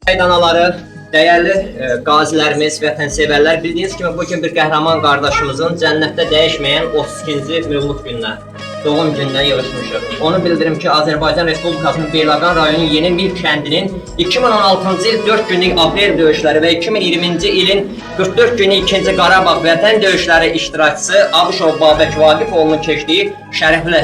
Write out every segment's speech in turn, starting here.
Anaları, dəyərli qazilərimiz, vətənsevərlər, bildiyiniz kimi bugün bir qəhrəman qardaşımızın cənnətdə dəyişməyən 32-ci mövlud gününə, doğum gününə yığışmışıq. Onu bildirim ki, Azərbaycan Respublikasının Beyləqan rayonunun Yeni Mil kəndinin 2016-cı il 4 günlük aprel döyüşləri və 2020-ci ilin 44 günlük 2-ci Qarabağ vətən döyüşləri iştirakçısı Abışov Babək Vaqifoğlu'nun keçdiyi şərəfli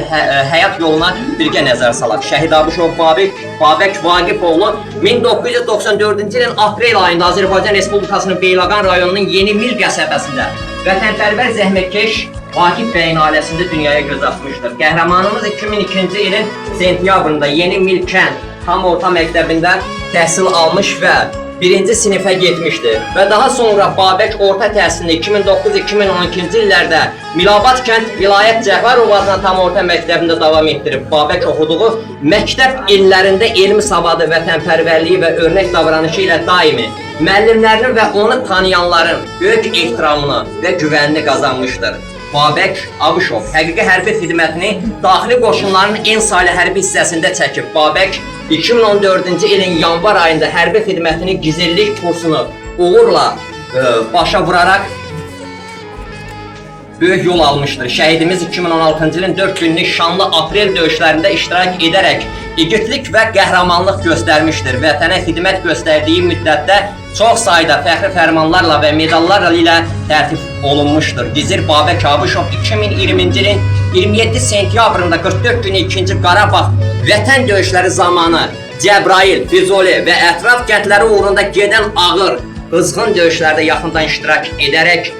həyat yoluna birgə nəzər salaq. Şəhid Abışov Babək Vaqifoğlu 1994-cü ilin aprel ayında Azərbaycan Respublikasının Beyləqan rayonunun Yeni Mil qəsəbəsində vətənpərvər zəhmətkeş Vaqif bəyin ailəsində dünyaya göz açmışdır. Qəhrəmanımız 2002-ci ilin sentyabrında Yeni Mil kənd tam orta məktəbində təhsil almış və 1-ci sinifə getmişdir. Və daha sonra Babək orta təhsilini 2009-2012-ci illərdə Milabad kənd vilayət Cəfərov adına tam orta məktəbində davam etdirib. Babək oxuduğu məktəb illərində elmi savadı, vətənpərvərliyi və örnək davranışı ilə daimi müəllimlərinin və onu tanıyanların böyük ehtiramını və güvənini qazanmışdır. Babək Abışov həqiqi hərbi xidmətini daxili qoşunların en saylı hərbi hissəsində çəkib. Babək 2014-cü ilin yanvar ayında hərbi xidmətini gizillik kursunu uğurla başa vuraraq böyük yol almışdır. Şəhidimiz 2016-cı ilin 4 günlük şanlı aprel döyüşlərində iştirak edərək igidlik və qəhrəmanlıq göstərmişdir. Vətənə xidmət göstərdiyi müddətdə çox sayda fəxri fərmanlarla və medallarla ilə tərtib olunmuşdur. Gizir Babək Abışov 2020-ci ilin 27 sentyabrında 44 günü 2-ci Qarabağ vətən döyüşləri zamanı Cəbrayil, Füzuli və ətraf kəndləri uğrunda gedən ağır, qızğın döyüşlərdə yaxından iştirak edərək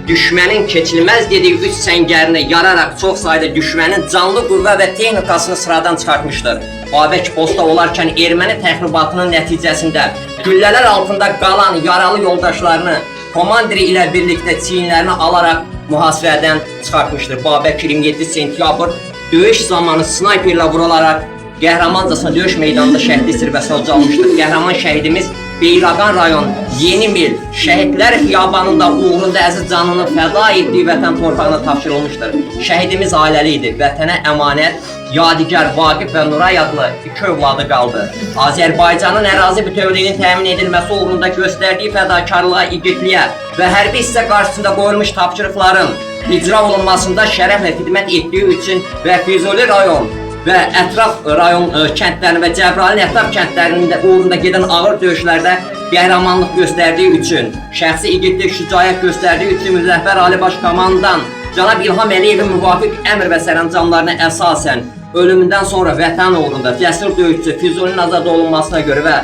düşmənin keçilməz dediyi 3 səngərini yararaq çox sayda düşmənin canlı qüvvə və texnikasını sıradan çıxartmışdır. Babək postda olarkən erməni təxribatının nəticəsində güllələr altında qalan yaralı yoldaşlarını komandiri ilə birlikdə çiyinlərini alaraq mühasirədən çıxartmışdır. Babək 27 sentyabr döyüş zamanı snayperlə vurularaq qəhrəmancasına döyüş meydanında şəhidlik zirvəsinə ucalmışdır. Qəhrəman şəhidimiz Beyləqan rayon Yeni Mil şəhidlər xiyabanında uğrunda əziz canını fəda etdiyi vətən torpağına tapşırılmışdır. Şəhidimiz ailəli idi. Vətənə əmanət Yadigar Vaqif və Nuray adlı 2 övladı qaldı. Azərbaycanın ərazi bütövlüyünün təmin edilməsi uğrunda göstərdiyi fədakarlığa, igidliyə və hərbi hissə qarşısında qoyulmuş tapşırıqların icra olunmasında şərəflə xidmət etdiyi üçün və Füzuli rayon və ətraf rayon kəndlərinin və Cəbrayilin ətraf kəndlərinin uğrunda gedən ağır döyüşlərdə qəhrəmanlıq göstərdiyi üçün, şəxsi igidlik, şücaət göstərdiyi üçün Müzəffər Ali Baş Komandan Cənab İlham Əliyevin müvafiq əmr və sərəncamlarına əsasən ölümündən sonra vətən uğrunda cəsur döyüşçü Füzulinin azad olunmasına görə və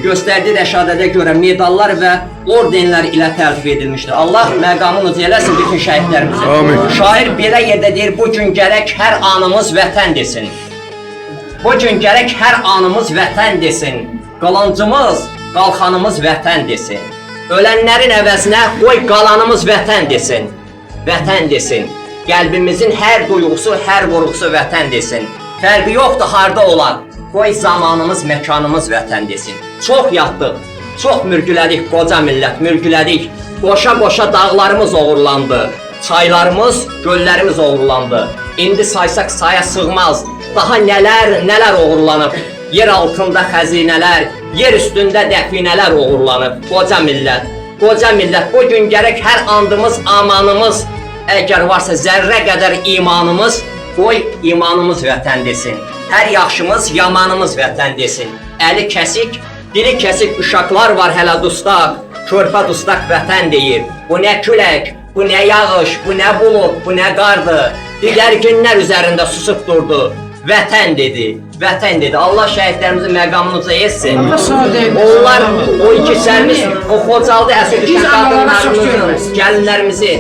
göstərdiyi rəşadətə görə medallar və ordenlər ilə təltif edilmişdir. Allah məqamını uca eləsin bütün şəhidlərimizin. Amin. Şair belə yerdə deyir, bu gün gərək hər anımız vətən desin. Bu gün gərək hər anımız vətən desin. Qılıncımız, qalxanımız vətən desin. Ölənlərin əvəzinə qoy qalanımız vətən desin. Vətən desin. Qəlbimizin hər duyğusu, hər vurğusu vətən desin. Fərqi yoxdur harda olan. Qoy zamanımız, məkanımız vətən desin. Çox yatdıq, çox mürgülədik qoca millət, mürgülədik. Qoşa-qoşa dağlarımız oğurlandı. Çaylarımız, göllərimiz oğurlandı. İndi saysaq saya sığmaz. Daha nələr oğurlanıb. Yer altında xəzinələr, yer üstündə dəfinələr oğurlanıb. Qoca millət, bu gün gərək hər andımız, amanımız, əgər varsa zərrə qədər imanımız, qoy imanımız vətən desin. Hər yaxşımız, yamanımız vətən desin. Əli kəsik, dili kəsik uşaqlar var hələ dustaq, körpə dustaq vətən deyir. Bu nə külək, bu nə yağış, bu nə bulud, bu nə qardır. Digər günlər üzərində susub durdu. Vətən dedi, vətən dedi. Allah şəhidlərimizin məqamını uca etsin. Onlar o ikislərimiz, o Xocaldı əsir düşən qadınlarımızın, gəlinlərimizi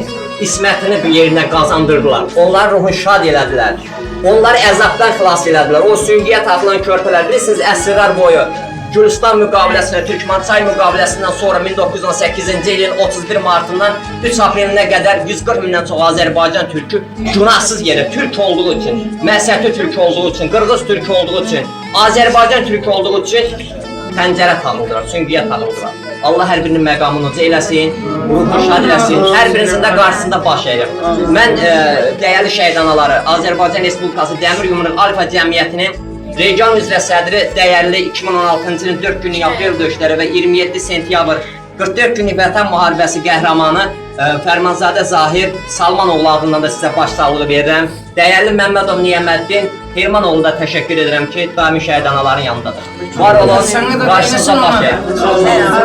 ismətini bir yerinə qazandırdılar. Onlar ruhun şad elədilər. Onları əzabdan xilas elədilər. O süngüyə taxılan körpələr, bilirsiniz, əsrlər boyu Gülüstan müqaviləsinə, Türkmançay müqaviləsindən sonra 1918-ci ilin 31 martından 3 aprelinə qədər 140 mindən çox Azərbaycan türkü günahsız yerə türk olduğu üçün, məsəti türk olduğu üçün, qırğız türk olduğu üçün, Azərbaycan türk olduğu üçün pəncərə taxıldılar, süngüyə taxıldılar. Allah hər birinin məqamını uca eləsin, ruhunu şad eləsin, hər birinizin də qarşısında baş əyir. Mən dəyərli şəhid anaları, Azərbaycan Respublikası Dəmir Yumruq Alfa Cəmiyyətinin Region üzrə sədri dəyərli 2016-cı ilin 4 günlük aprel döyüşləri və 27 sentyabr 44 günlük Vətən müharibəsi qəhrəmanı Fərmanzadə Zahir Salmanoğlu adından da sizə başsağlığı verirəm. Dəyərli Məmmədov Niyəməddin Hirmanoğlu da təşəkkür edirəm ki, daimi şəhid anaların yanındadır. Var olun, qarşınızda baş əyəm.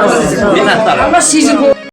Minnətdarım.